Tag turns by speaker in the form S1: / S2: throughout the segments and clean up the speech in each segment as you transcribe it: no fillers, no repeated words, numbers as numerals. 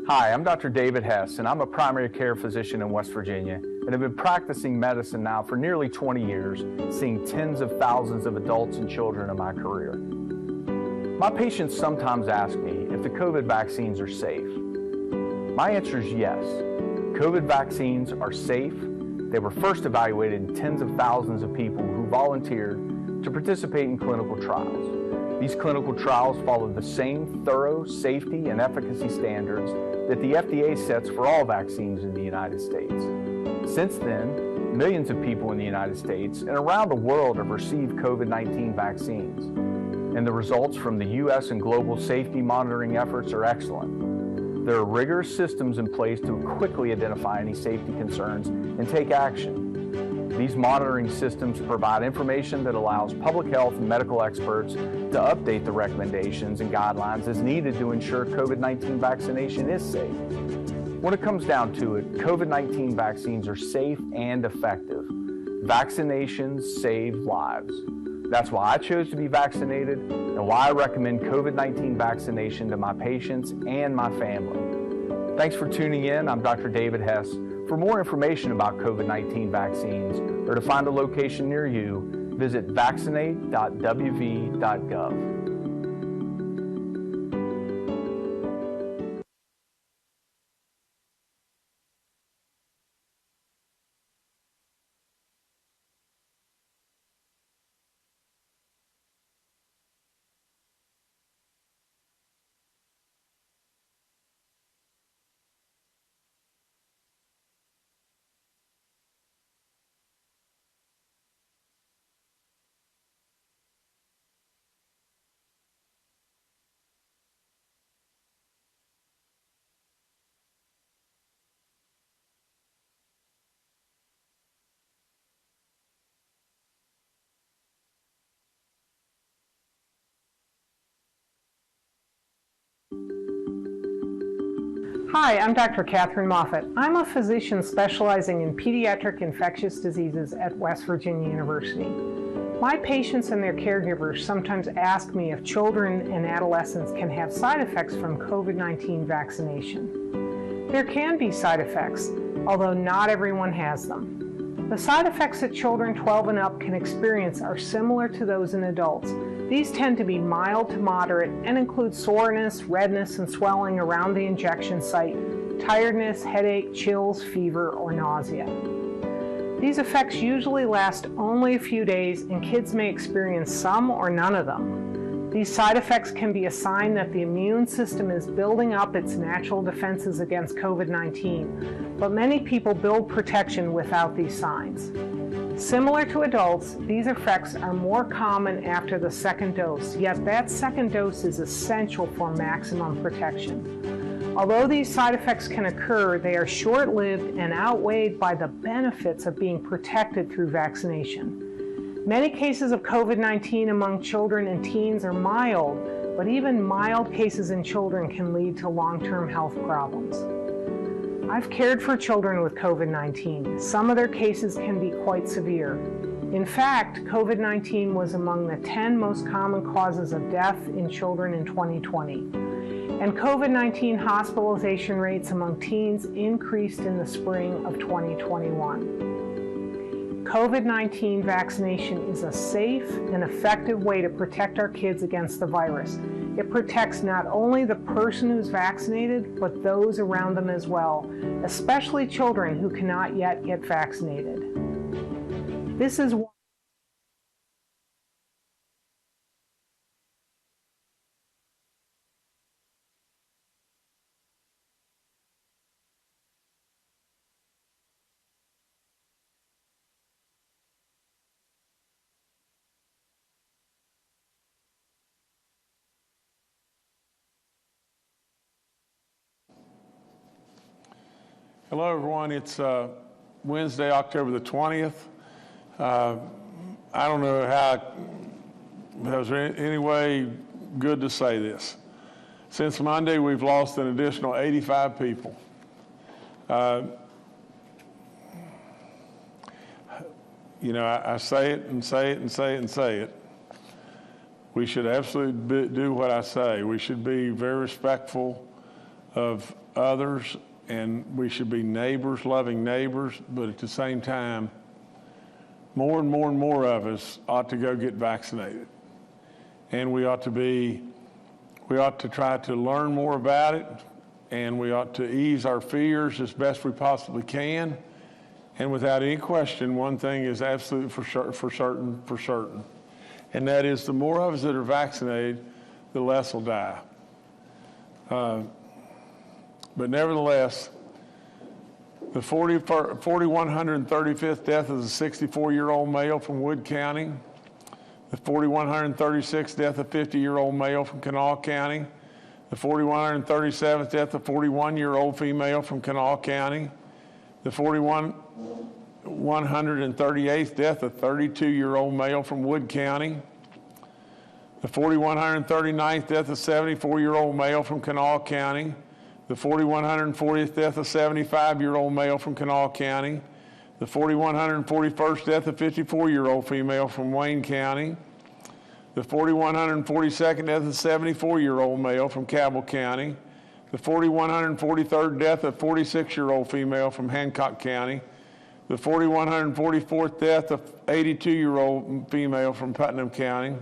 S1: Hi, I'm Dr. David Hess, and I'm a primary care physician in West Virginia, and have been practicing medicine now for nearly 20 years, seeing tens of thousands of adults and children in my career. My patients sometimes ask me if the COVID vaccines are safe. My answer is yes. COVID vaccines are safe. They were first evaluated in tens of thousands of people who volunteered to participate in clinical trials. These clinical trials followed the same thorough safety and efficacy standards that the FDA sets for all vaccines in the United States. Since then, millions of people in the United States and around the world have received COVID-19 vaccines, and the results from the U.S. and global safety monitoring efforts are excellent. There are rigorous systems in place to quickly identify any safety concerns and take action. These monitoring systems provide information that allows public health and medical experts to update the recommendations and guidelines as needed to ensure COVID-19 vaccination is safe. When it comes down to it, COVID-19 vaccines are safe and effective. Vaccinations save lives. That's why I chose to be vaccinated and why I recommend COVID-19 vaccination to my patients and my family. Thanks for tuning in. I'm Dr. David Hess. For more information about COVID-19 vaccines or to find a location near you, visit vaccinate.wv.gov.
S2: Hi, I'm Dr. Catherine Moffat. I'm a physician specializing in pediatric infectious diseases at West Virginia University. My patients and their caregivers sometimes ask me if children and adolescents can have side effects from COVID-19 vaccination. There can be side effects, although not everyone has them. The side effects that children 12 and up can experience are similar to those in adults. These tend to be mild to moderate and include soreness, redness, and swelling around the injection site, tiredness, headache, chills, fever, or nausea. These effects usually last only a few days, and kids may experience some or none of them. These side effects can be a sign that the immune system is building up its natural defenses against COVID-19, but many people build protection without these signs. Similar to adults, these effects are more common after the second dose, yet that second dose is essential for maximum protection. Although these side effects can occur, they are short-lived and outweighed by the benefits of being protected through vaccination. Many cases of COVID-19 among children and teens are mild, but even mild cases in children can lead to long-term health problems. I've cared for children with COVID-19. Some of their cases can be quite severe. In fact, COVID-19 was among the 10 most common causes of death in children in 2020. And COVID-19 hospitalization rates among teens increased in the spring of 2021. COVID-19 vaccination is a safe and effective way to protect our kids against the virus. It protects not only the person who's vaccinated, but those around them as well, especially children who cannot yet get vaccinated. This is why
S3: Hello, everyone. It's Wednesday, October the 20th. I don't know how, is there any way good to say this? Since Monday, we've lost an additional 85 people. You know, I say it and say it and say it and say it. We should absolutely do what I say. We should be very respectful of others, and we should be neighbors, loving neighbors, but at the same time, more and more and more of us ought to go get vaccinated. And we ought to try to learn more about it, and we ought to ease our fears as best we possibly can. And without any question, one thing is absolutely for certain. And that is the more of us that are vaccinated, the less will die. But nevertheless, the 4,135th death is a 64-year-old male from Wood County. The 4,136th death of a 50-year-old male from Kanawha County. The 4,137th death of a 41-year-old female from Kanawha County. The 4,138th death of a 32-year-old male from Wood County. The 4,139th death of a 74-year-old male from Kanawha County. The 4,140th death of a 75-year-old male from Kanawha County. The 4,141st death of a 54-year-old female from Wayne County. The 4,142nd death of a 74-year-old male from Cabell County. The 4,143rd death of a 46-year-old female from Hancock County. The 4,144th death of an 82-year-old female from Putnam County.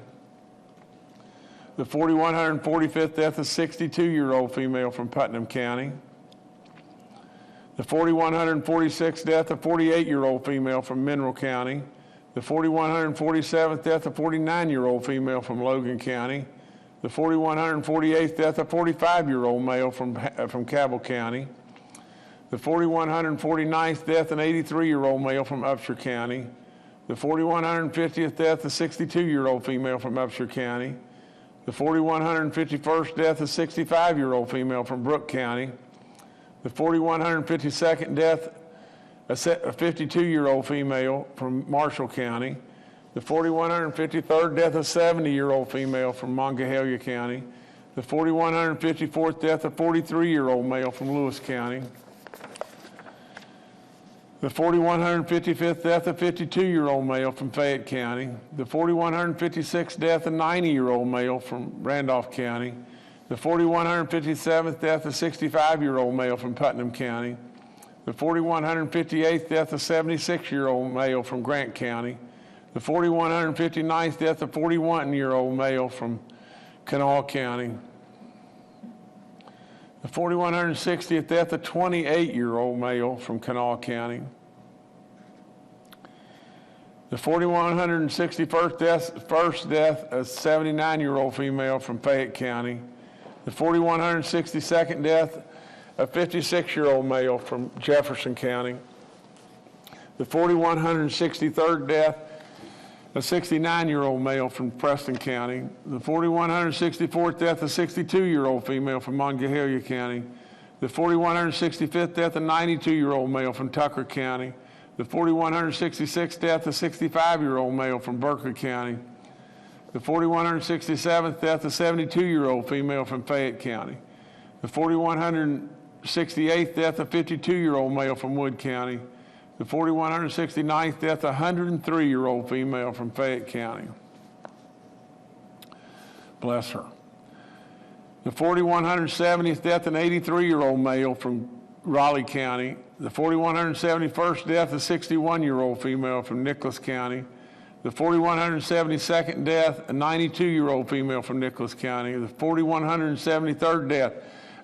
S3: The 4,145th death of a 62-year-old female from Putnam County. The 4,146th death of a 48-year-old female from Mineral County. The 4,147th death of a 49-year-old female from Logan County. The 4,148th death of a 45-year-old male from Cabell County. The 4,149th death of an 83-year-old male from Upshur County. The 4,150th death of a 62-year-old female from Upshur County. The 4,151st death of a 65-year-old female from Brooke County. The 4,152nd death of a 52-year-old female from Marshall County. The 4,153rd death of a 70-year-old female from Monongahela County. The 4,154th death of a 43-year-old male from Lewis County. The 4,155th death of a 52-year-old male from Fayette County. The 4,156th death of a 90-year-old male from Randolph County. The 4,157th death of a 65-year-old male from Putnam County. The 4,158th death of a 76-year-old male from Grant County. The 4,159th death of a 41-year-old male from Kanawha County. The 4,160th death of a 28-year-old male from Kanawha County. The 4,161st death of a 79-year-old female from Fayette County. The 4,162nd death of a 56-year-old male from Jefferson County. The 4,163rd death a 69-year-old male from Preston County. The 4,164th death, a 62-year-old female from Monongahela County. The 4,165th death, a 92-year-old male from Tucker County. The 4,166th death, a 65-year-old male from Berkeley County. The 4,167th death, a 72-year-old female from Fayette County. The 4,168th death, a 52-year-old male from Wood County. The 4,169th death, a 103-year-old female from Fayette County. Bless her. The 4,170th death, an 83-year-old male from Raleigh County. The 4,171st death, a 61-year-old female from Nicholas County. The 4,172nd death, a 92-year-old female from Nicholas County. The 4,173rd death,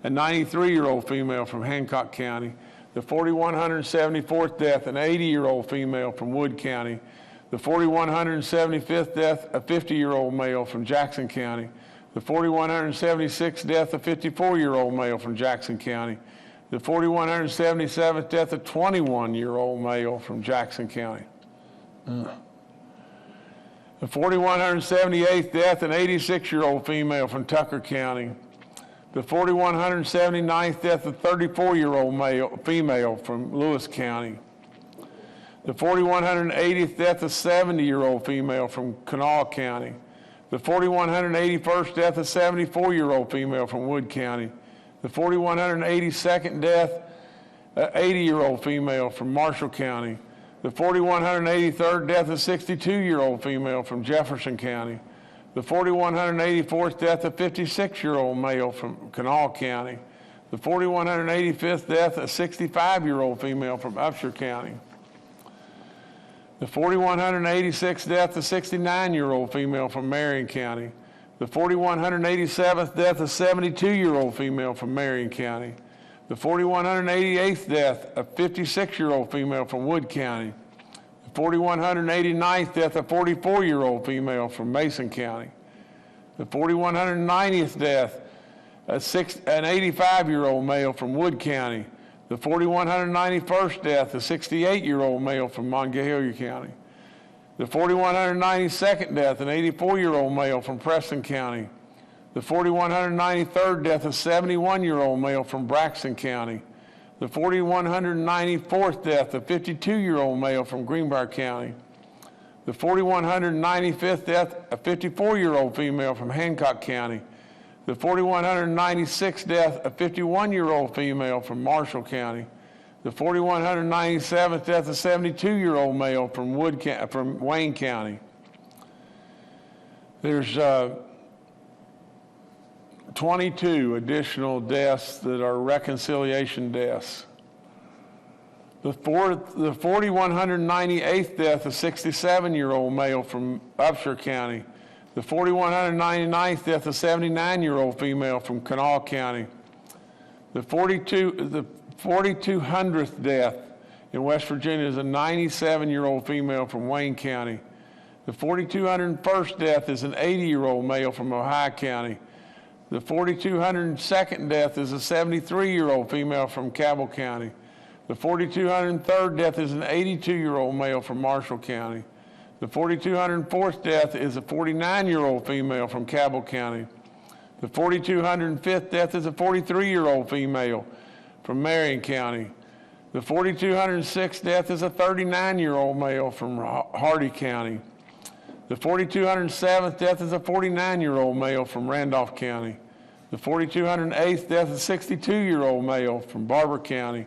S3: a 93-year-old female from Hancock County. The 4,174th death, an 80-year-old female from Wood County. The 4,175th death, a 50-year-old male from Jackson County. The 4,176th death, a 54-year-old male from Jackson County. The 4,177th death, a 21-year-old male from Jackson County. The 4,178th death, an 86-year-old female from Tucker County. The 4,179th death, a 34-year-old female from Lewis County. The 4,180th death, a 70-year-old female from Kanawha County. The 4,181st death, a 74-year-old female from Wood County. The 4,182nd death, an 80-year-old female from Marshall County. The 4,183rd death, a 62-year-old female from Jefferson County. The 4,184th death, a 56-year-old male from Kanawha County. The 4,185th death, a 65-year-old female from Upshur County. The 4,186th death, a 69-year-old female from Marion County. The 4,187th death, a 72-year-old female from Marion County. The 4,188th death, a 56-year-old female from Wood County. The 4,189th death, a 44-year-old female from Mason County. The 4,190th death, an 85-year-old male from Wood County. The 4,191st death, a 68-year-old male from Monongalia County. The 4,192nd death, an 84-year-old male from Preston County. The 4,193rd death, a 71-year-old male from Braxton County. The 4,194th death, a 52-year-old male from Greenbrier County. The 4,195th death, a 54-year-old female from Hancock County. The 4,196th death, a 51-year-old female from Marshall County. The 4,197th death, a 72-year-old male from Wayne County. There's 22 additional deaths that are reconciliation deaths. The 4,198th death, a 67-year-old male from Upshur County. The 4,199th death, a 79-year-old female from Kanawha County. The 4,200th death in West Virginia is a 97-year-old female from Wayne County. The 4,201st death is an 80-year-old male from Ohio County. The 4,202nd death is a 73-year-old female from Cabell County. The 4,203rd death is an 82-year-old male from Marshall County. The 4,204th death is a 49-year-old female from Cabell County. The 4,205th death is a 43-year-old female from Marion County. The 4,206th death is a 39-year-old male from Hardy County. The 4,207th death is a 49-year-old male from Randolph County. The 4,208th death is a 62-year-old male from Barber County.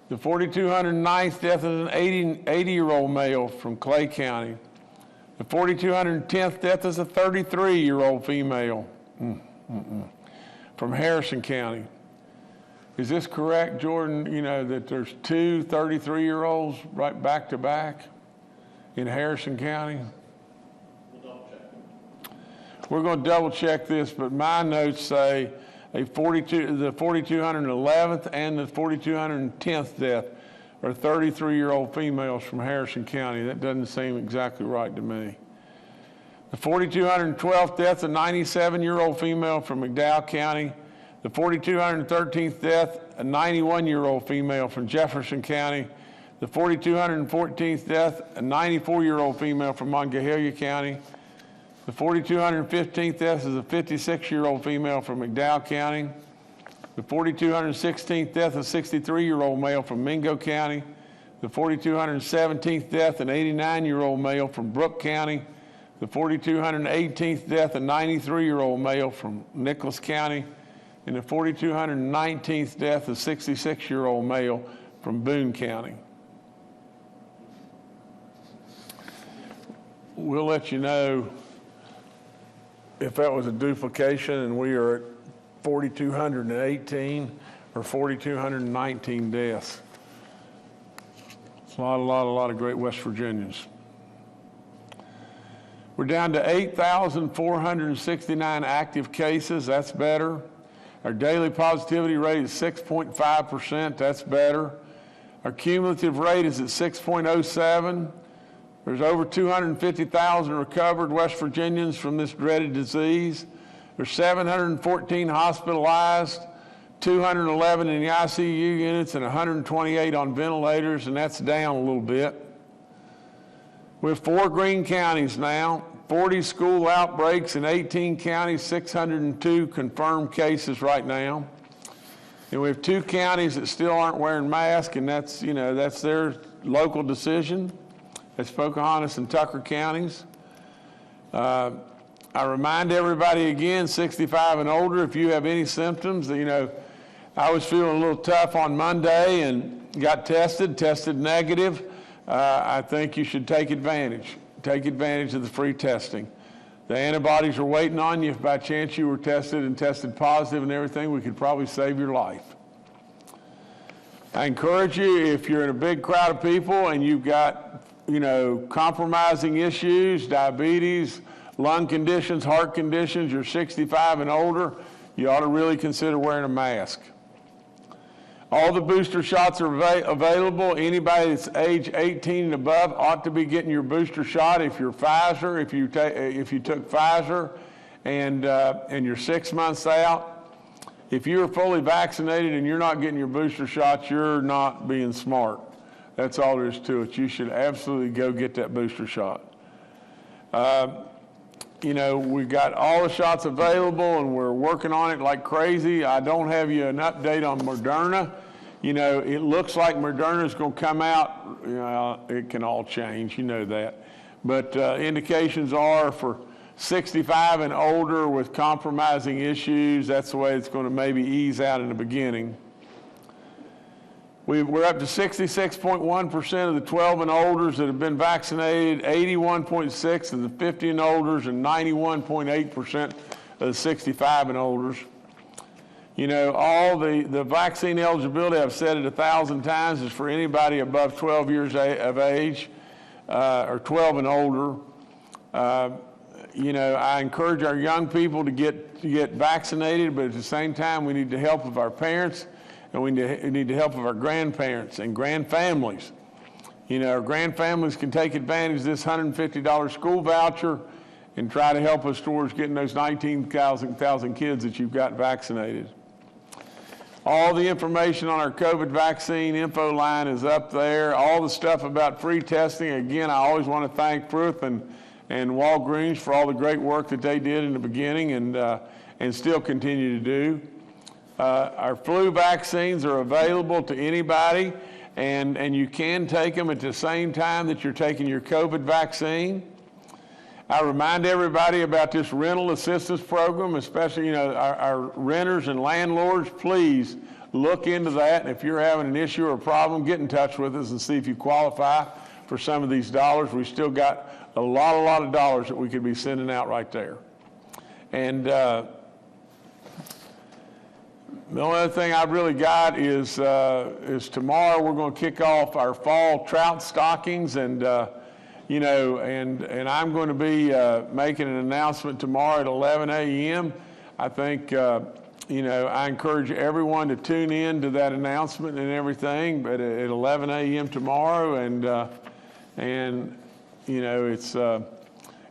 S3: The 4,209th death is an 80-year-old male from Clay County. The 4,210th death is a 33-year-old female from Harrison County. Is this correct, Jordan, you know, that there's two 33-year-olds right back to back in Harrison County? We're going to double check this, but my notes say the 4,211th and the 4,210th death are 33-year-old females from Harrison County. That doesn't seem exactly right to me. The 4,212th death, a 97-year-old female from McDowell County. The 4,213th death, a 91-year-old female from Jefferson County. The 4,214th death, a 94-year-old female from Monongalia County. The 4,215th death is a 56-year-old female from McDowell County. The 4,216th death, a 63-year-old male from Mingo County. The 4,217th death, an 89-year-old male from Brooke County. The 4,218th death, a 93-year-old male from Nicholas County. And the 4,219th death, a 66-year-old male from Boone County. We'll let you know if that was a duplication and we are at 4,218 or 4,219 deaths. It's a lot of great West Virginians. We're down to 8,469 active cases. That's better. Our daily positivity rate is 6.5%. That's better. Our cumulative rate is at 6.07. There's over 250,000 recovered West Virginians from this dreaded disease. There's 714 hospitalized, 211 in the ICU units, and 128 on ventilators, and that's down a little bit. We have 4 green counties now, 40 school outbreaks in 18 counties, 602 confirmed cases right now. And we have 2 counties that still aren't wearing masks, and that's their local decision. That's Pocahontas and Tucker counties. I remind everybody again, 65 and older, if you have any symptoms, I was feeling a little tough on Monday and got tested negative. I think you should take advantage of the free testing. The antibodies are waiting on you. If by chance you were tested and tested positive and everything, we could probably save your life. I encourage you, if you're in a big crowd of people and you've got, compromising issues, diabetes, lung conditions, heart conditions, you're 65 and older, you ought to really consider wearing a mask. All the booster shots are available. Anybody that's age 18 and above ought to be getting your booster shot. If you're Pfizer, if you took Pfizer and you're 6 months out, if you're fully vaccinated and you're not getting your booster shots, you're not being smart. That's all there is to it. You should absolutely go get that booster shot. We've got all the shots available and we're working on it like crazy. I don't have you an update on Moderna. It looks like Moderna is going to come out. It can all change, that. But indications are for 65 and older with compromising issues. That's the way it's going to maybe ease out in the beginning. We're up to 66.1% of the 12 and olders that have been vaccinated, 81.6% of the 50 and olders, and 91.8% of the 65 and olders. All the vaccine eligibility, I've said it 1,000 times, is for anybody above 12 years of age or 12 and older. I encourage our young people to get vaccinated, but at the same time, we need the help of our parents. And we need the help of our grandparents and grandfamilies. Our grandfamilies can take advantage of this $150 school voucher and try to help us towards getting those 19,000 kids that you've got vaccinated. All the information on our COVID vaccine info line is up there. All the stuff about free testing. Again, I always want to thank Frith and Walgreens for all the great work that they did in the beginning and still continue to do. Our flu vaccines are available to anybody, and you can take them at the same time that you're taking your COVID vaccine. I remind everybody about this rental assistance program, especially our renters and landlords. Please look into that, and if you're having an issue or a problem, get in touch with us and see if you qualify for some of these dollars. We've still got a lot of dollars that we could be sending out right there. And the only other thing I've really got is tomorrow we're going to kick off our fall trout stockings, and and I'm going to be making an announcement tomorrow at 11 a.m. I think I encourage everyone to tune in to that announcement and everything. But at 11 a.m. tomorrow, and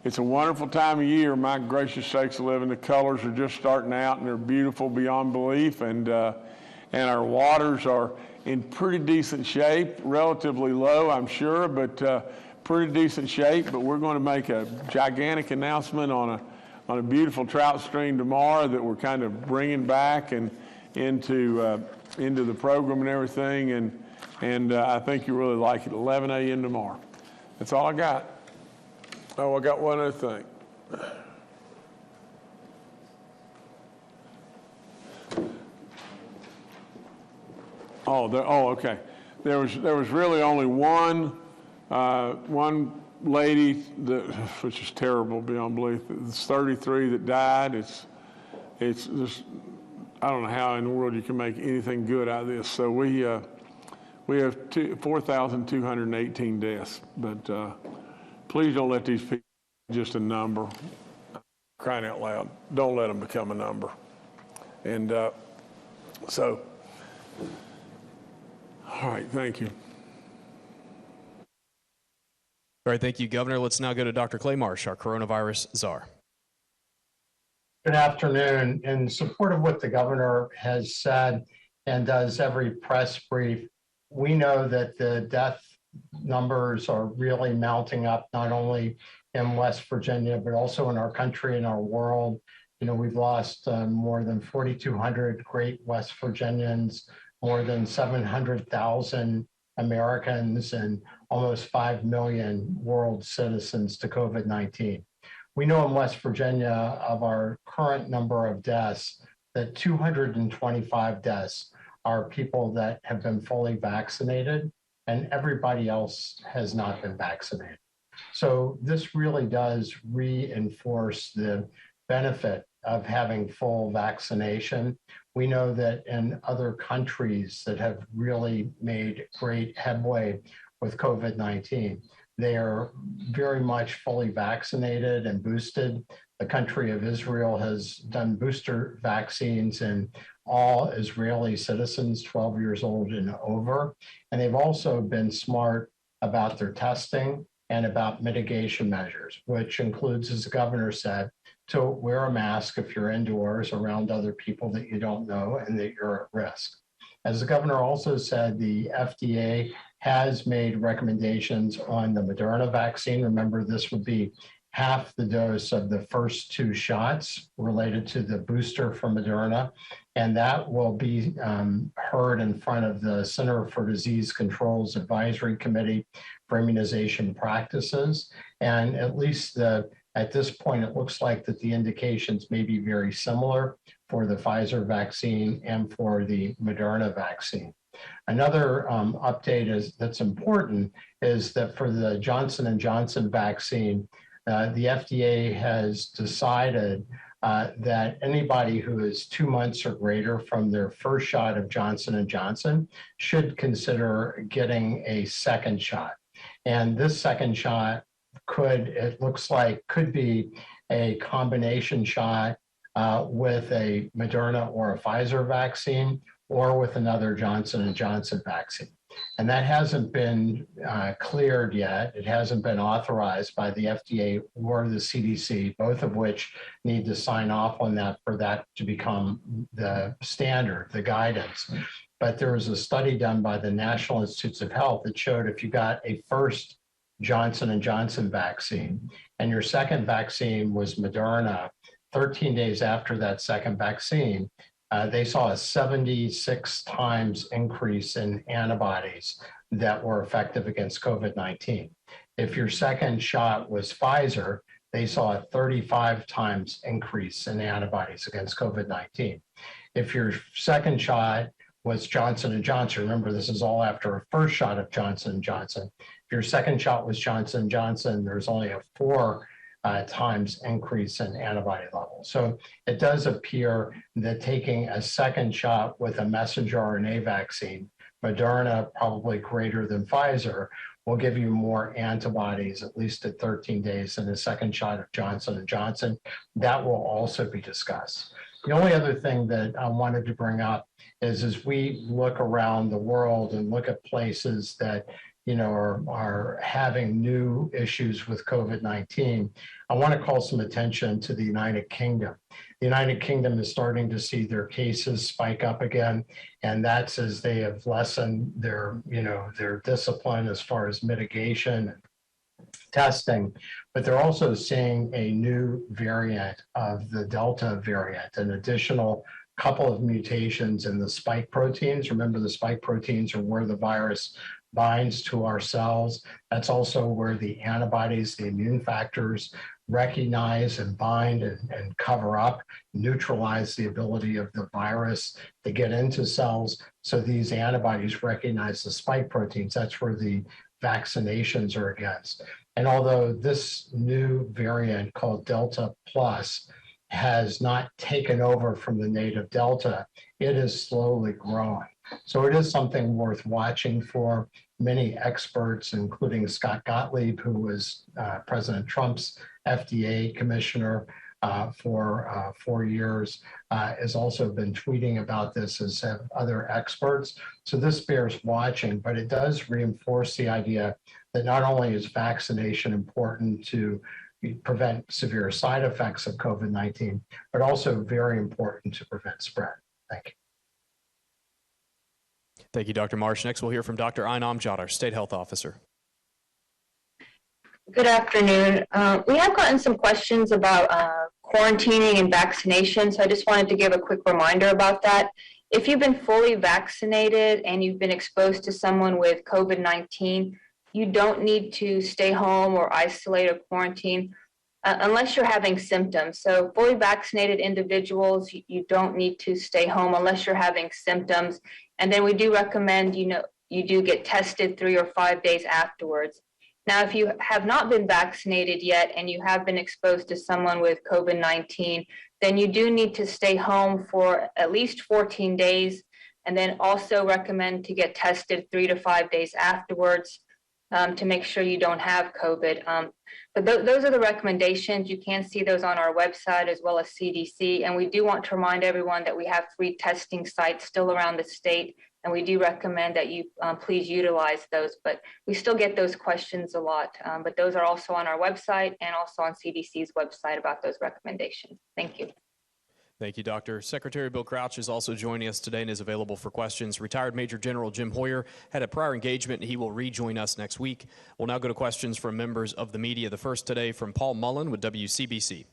S3: it's a wonderful time of year. My gracious sakes alive, the colors are just starting out and they're beautiful beyond belief. And our waters are in pretty decent shape, relatively low, I'm sure, but pretty decent shape. But we're going to make a gigantic announcement on a beautiful trout stream tomorrow that we're kind of bringing back and into the program and everything. And I think you'll really like it. 11 a.m. tomorrow. That's all I got. Oh, I got one other thing. Okay. There was really only one lady which is terrible beyond belief. It's 33 that died. It's just, I don't know how in the world you can make anything good out of this. So we have 4,218 deaths, but. Please don't let these people just a number. Crying out loud. Don't let them become a number. And all right, thank you.
S4: All right, thank you, Governor. Let's now go to Dr. Clay Marsh, our coronavirus czar.
S5: Good afternoon. In support of what the governor has said and does every press brief, we know that the death numbers are really mounting up, not only in West Virginia, but also in our country and our world. We've lost more than 4,200 great West Virginians, more than 700,000 Americans, and almost 5 million world citizens to COVID-19. We know in West Virginia, of our current number of deaths, that 225 deaths are people that have been fully vaccinated, and everybody else has not been vaccinated. So this really does reinforce the benefit of having full vaccination. We know that in other countries that have really made great headway with COVID-19, they are very much fully vaccinated and boosted. The country of Israel has done booster vaccines in all Israeli citizens 12 years old and over. And they've also been smart about their testing and about mitigation measures, which includes, as the governor said, to wear a mask if you're indoors around other people that you don't know and that you're at risk. As the governor also said, the FDA has made recommendations on the Moderna vaccine. Remember, this would be half the dose of the first 2 shots related to the booster from Moderna. And that will be heard in front of the Center for Disease Control's Advisory Committee for Immunization Practices. And at least at this point, it looks like that the indications may be very similar for the Pfizer vaccine and for the Moderna vaccine. Another update that's important is that for the Johnson & Johnson vaccine, the FDA has decided that anybody who is 2 months or greater from their first shot of Johnson & Johnson should consider getting a second shot. And this second shot it looks like, could be a combination shot with a Moderna or a Pfizer vaccine or with another Johnson & Johnson vaccine. And that hasn't been cleared yet. It hasn't been authorized by the FDA or the CDC, both of which need to sign off on that for that to become the standard, the guidance. But there was a study done by the National Institutes of Health that showed if you got a first Johnson & Johnson vaccine and your second vaccine was Moderna, 13 days after that second vaccine, they saw a 76 times increase in antibodies that were effective against COVID-19. If your second shot was Pfizer, they saw a 35 times increase in antibodies against COVID-19. If your second shot was Johnson & Johnson, remember this is all after a first shot of Johnson & Johnson. If your second shot was Johnson & Johnson, there's only a 4 times increase in antibody levels. So it does appear that taking a second shot with a messenger RNA vaccine, Moderna probably greater than Pfizer, will give you more antibodies, at least at 13 days, than a second shot of Johnson & Johnson. That will also be discussed. The only other thing that I wanted to bring up is as we look around the world and look at places that are having new issues with COVID-19, I want to call some attention to the United Kingdom. The United Kingdom is starting to see their cases spike up again, and that's as they have lessened their discipline as far as mitigation and testing. But they're also seeing a new variant of the Delta variant, an additional couple of mutations in the spike proteins. Remember, the spike proteins are where the virus binds to our cells. That's also where the antibodies, the immune factors, recognize and bind and cover up, neutralize the ability of the virus to get into cells. So these antibodies recognize the spike proteins. That's where the vaccinations are against. And although this new variant called Delta Plus has not taken over from the native Delta, it is slowly growing. So it is something worth watching for. Many experts, including Scott Gottlieb, who was President Trump's FDA commissioner for 4 years, has also been tweeting about this, as have other experts. So this bears watching, but it does reinforce the idea that not only is vaccination important to prevent severe side effects of COVID-19, but also very important to prevent spread. Thank you.
S4: Thank you, Dr. Marsh. Next, we'll hear from Dr. Ainam Jadar, State Health Officer.
S6: Good afternoon. We have gotten some questions about quarantining and vaccination, so I just wanted to give a quick reminder about that. If you've been fully vaccinated and you've been exposed to someone with COVID-19, you don't need to stay home or isolate or quarantine unless you're having symptoms. So fully vaccinated individuals, you don't need to stay home unless you're having symptoms. And then we do recommend, you do get tested 3 or 5 days afterwards. Now, if you have not been vaccinated yet and you have been exposed to someone with COVID-19, then you do need to stay home for at least 14 days, and then also recommend to get tested 3 to 5 days afterwards to make sure you don't have COVID. But those are the recommendations. You can see those on our website as well as CDC. And we do want to remind everyone that we have free testing sites still around the state, and we do recommend that you please utilize those. But we still get those questions a lot. But those are also on our website and also on CDC's website about those recommendations. Thank you.
S4: Thank you, Doctor. Secretary Bill Crouch is also joining us today and is available for questions. Retired Major General Jim Hoyer had a prior engagement, and he will rejoin us next week. We'll now go to questions from members of the media. The first today from Paul Mullen with WCBC.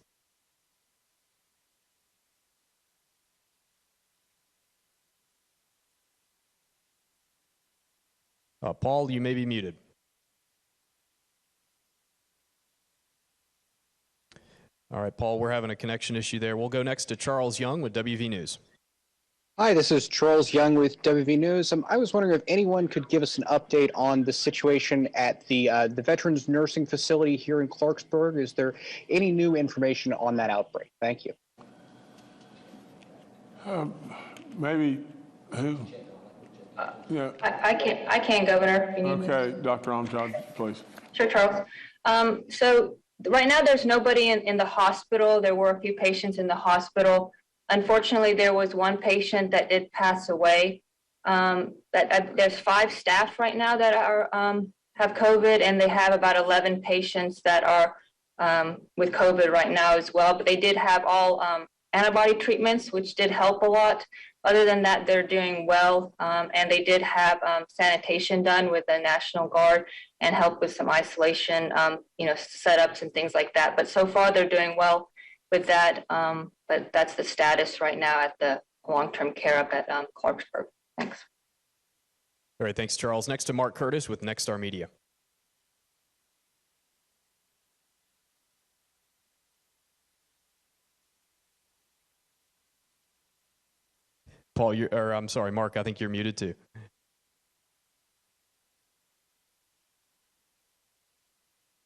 S4: Paul, you may be muted. All right, Paul, we're having a connection issue there. We'll go next to Charles Young with WV News.
S7: Hi, this is Charles Young with WV News. I was wondering if anyone could give us an update on the situation at the Veterans Nursing Facility here in Clarksburg. Is there any new information on that outbreak? Thank you.
S3: Maybe who? Yeah.
S6: I can, Governor. If you need me.
S3: Okay, Dr. Amjad, please.
S6: Sure, Charles. So right now, there's nobody in the hospital. There were a few patients in the hospital. Unfortunately, there was one patient that did pass away. There's 5 staff right now that are have COVID, and they have about 11 patients that are with COVID right now as well. But they did have all antibody treatments, which did help a lot. Other than that, they're doing well, and they did have sanitation done with the National Guard and help with some isolation, setups and things like that. But so far, they're doing well with that. But that's the status right now at the long-term care up at Clarksburg. Thanks.
S4: All right, thanks, Charles. Next to Mark Curtis with Nexstar Media. Paul, I'm sorry, Mark, I think you're muted too.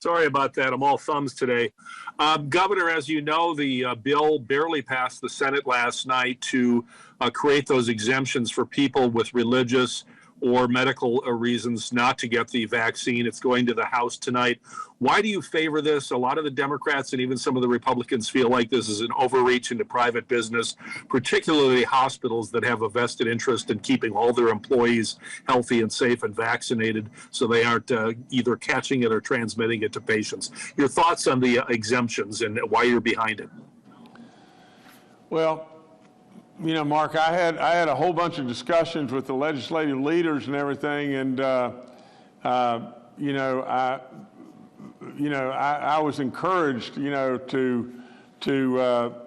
S8: Sorry about that. I'm all thumbs today. Governor, as you know, the bill barely passed the Senate last night to create those exemptions for people with religious or medical reasons not to get the vaccine. It's going to the House tonight. Why do you favor this? A lot of the Democrats and even some of the Republicans feel like this is an overreach into private business, particularly hospitals that have a vested interest in keeping all their employees healthy and safe and vaccinated so they aren't either catching it or transmitting it to patients. Your thoughts on the exemptions and why you're behind it?
S3: Well, Mark, I had a whole bunch of discussions with the legislative leaders and everything, and I was encouraged, to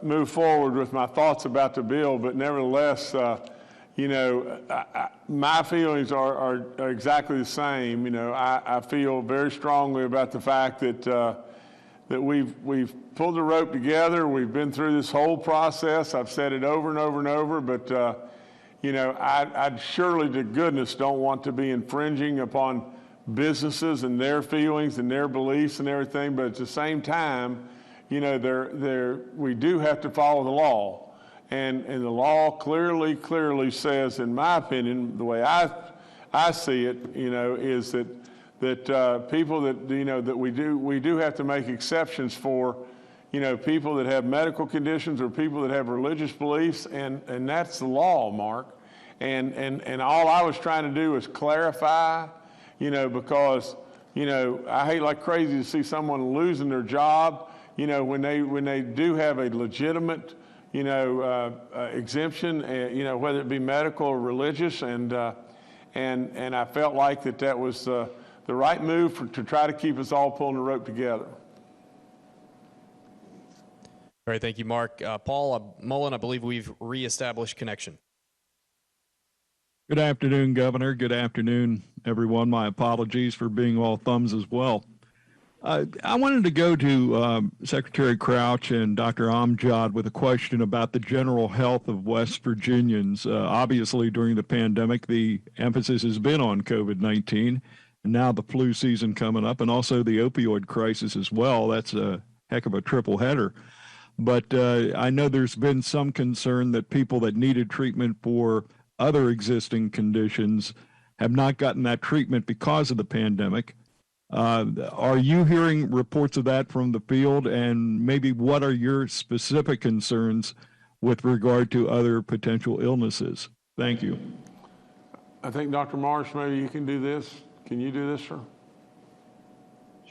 S3: move forward with my thoughts about the bill, but nevertheless, my feelings are exactly the same. I feel very strongly about the fact that we've pulled the rope together. We've been through this whole process. I've said it over and over and over, but I surely to goodness don't want to be infringing upon businesses and their feelings and their beliefs and everything. But at the same time, we do have to follow the law, and the law clearly says, in my opinion, the way I see it, is that people that, that we do have to make exceptions for, people that have medical conditions or people that have religious beliefs, and that's the law, Mark. And all I was trying to do is clarify, because, I hate like crazy to see someone losing their job, when they do have a legitimate, exemption, whether it be medical or religious, and I felt like that was the right move to try to keep us all pulling the rope together.
S4: All right, thank you, Mark. Paul Mullen, I believe we've reestablished connection.
S9: Good afternoon, Governor. Good afternoon, everyone. My apologies for being all thumbs as well. I wanted to go to Secretary Crouch and Dr. Amjad with a question about the general health of West Virginians. Obviously, during the pandemic, the emphasis has been on COVID-19. and now the flu season coming up, and also the opioid crisis as well. That's a heck of a triple header. But I know there's been some concern that people that needed treatment for other existing conditions have not gotten that treatment because of the pandemic. Are you hearing reports of that from the field? And maybe what are your specific concerns with regard to other potential illnesses? Thank you.
S3: I think Dr. Marsh, maybe you can do this. Can you do this, sir?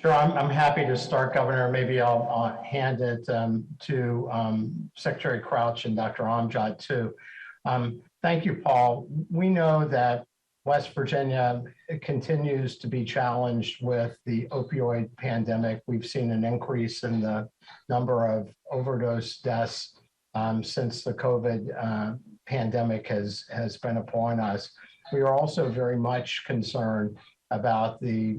S5: Sure, I'm happy to start, Governor. Maybe I'll hand it to Secretary Crouch and Dr. Amjad too. Thank you, Paul. We know that West Virginia continues to be challenged with the opioid pandemic. We've seen an increase in the number of overdose deaths since the COVID pandemic has been upon us. We are also very much concerned about the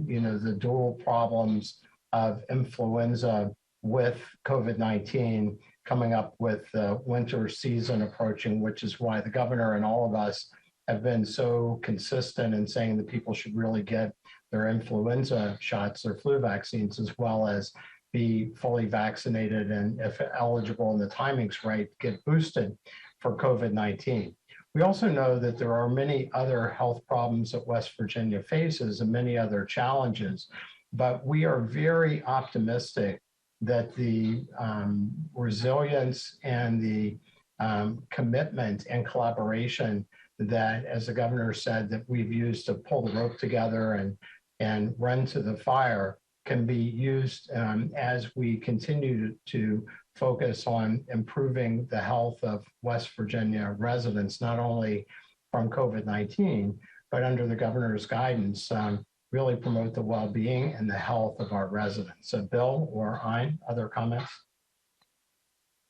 S5: dual problems of influenza with COVID-19 coming up with the winter season approaching, which is why the governor and all of us have been so consistent in saying that people should really get their influenza shots, their flu vaccines, as well as be fully vaccinated and, if eligible and the timing's right, get boosted for COVID-19. We also know that there are many other health problems that West Virginia faces and many other challenges, but we are very optimistic that the resilience and the commitment and collaboration that, as the governor said, that we've used to pull the rope together and run to the fire can be used as we continue to focus on improving the health of West Virginia residents, not only from COVID-19, but under the governor's guidance, really promote the well-being and the health of our residents. So Bill or Ein, other comments?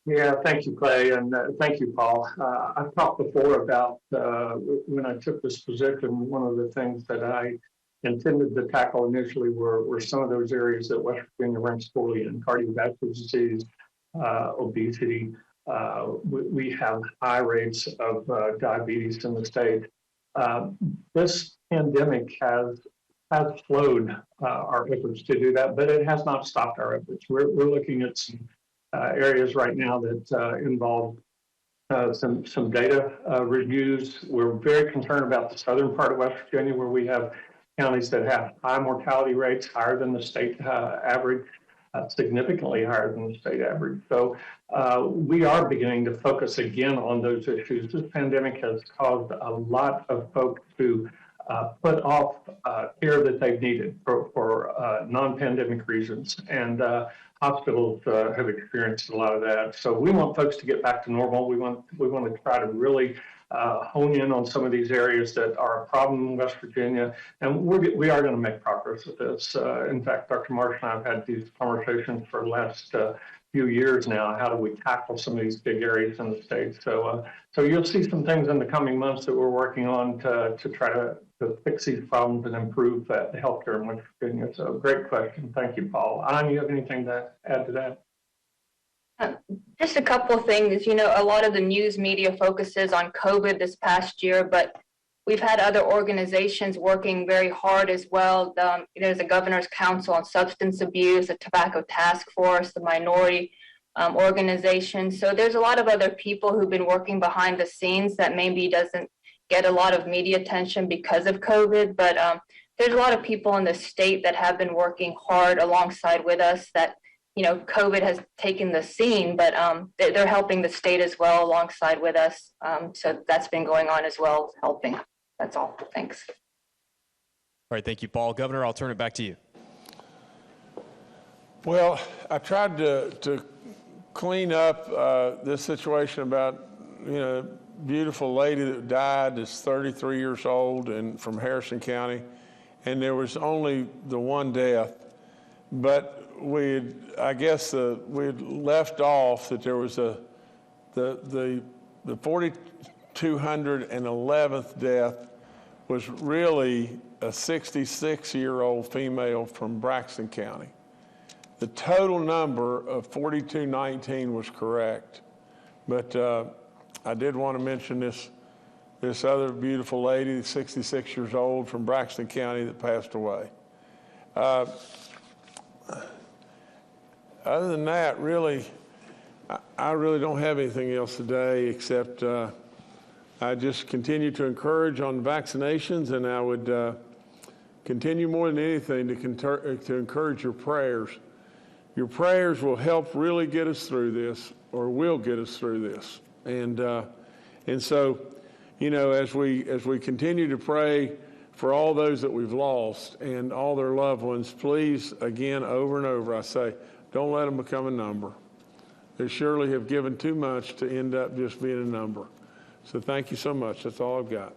S10: Yeah, thank you, Clay, and thank you, Paul. I've talked before about when I took this position, one of the things that I intended to tackle initially were some of those areas that West Virginia ranks poorly in: cardiovascular disease, obesity. We have high rates of diabetes in the state. This pandemic has slowed our efforts to do that, but it has not stopped our efforts. We're looking at some areas right now that involve some data reviews. We're very concerned about the southern part of West Virginia, where we have counties that have high mortality rates, higher than the state average, significantly higher than the state average. So we are beginning to focus again on those issues. This pandemic has caused a lot of folks to put off care that they've needed for non-pandemic reasons. And hospitals have experienced a lot of that. So we want folks to get back to normal. We want to try to really hone in on some of these areas that are a problem in West Virginia, and we are going to make progress with this. In fact, Dr. Marsh and I have had these conversations for the last few years now. How do we tackle some of these big areas in the state? So you'll see some things in the coming months that we're working on to try to fix these problems and improve the healthcare in West Virginia. So great question. Thank you, Paul. Anh, you have anything to add to that?
S6: Just a couple of things. A lot of the news media focuses on COVID this past year, but we've had other organizations working very hard as well. There's the Governor's Council on Substance Abuse, the Tobacco Task Force, the minority organizations. So there's a lot of other people who've been working behind the scenes that maybe doesn't get a lot of media attention because of COVID, but there's a lot of people in the state that have been working hard alongside with us that COVID has taken the scene, but they're helping the state as well alongside with us. So that's been going on as well, helping. That's all. Thanks.
S4: All right. Thank you, Paul. Governor, I'll turn it back to you.
S3: Well, I tried to clean up this situation about, beautiful lady that died is 33 years old and from Harrison County, and there was only the one death. But we'd left off that there was the 4,211th death was really a 66-year-old female from Braxton County. The total number of 4,219 was correct, but I did want to mention this this other beautiful lady, 66 years old, from Braxton County that passed away. Other than that, really, I really don't have anything else today except I just continue to encourage on vaccinations, and I would continue more than anything to encourage your prayers. Your prayers will help really get us through this, or will get us through this. And so, you know, as we continue to pray for all those that we've lost and all their loved ones, please, again, over and over, I say, don't let them become a number. They surely have given too much to end up just being a number. So thank you so much. That's all I've got.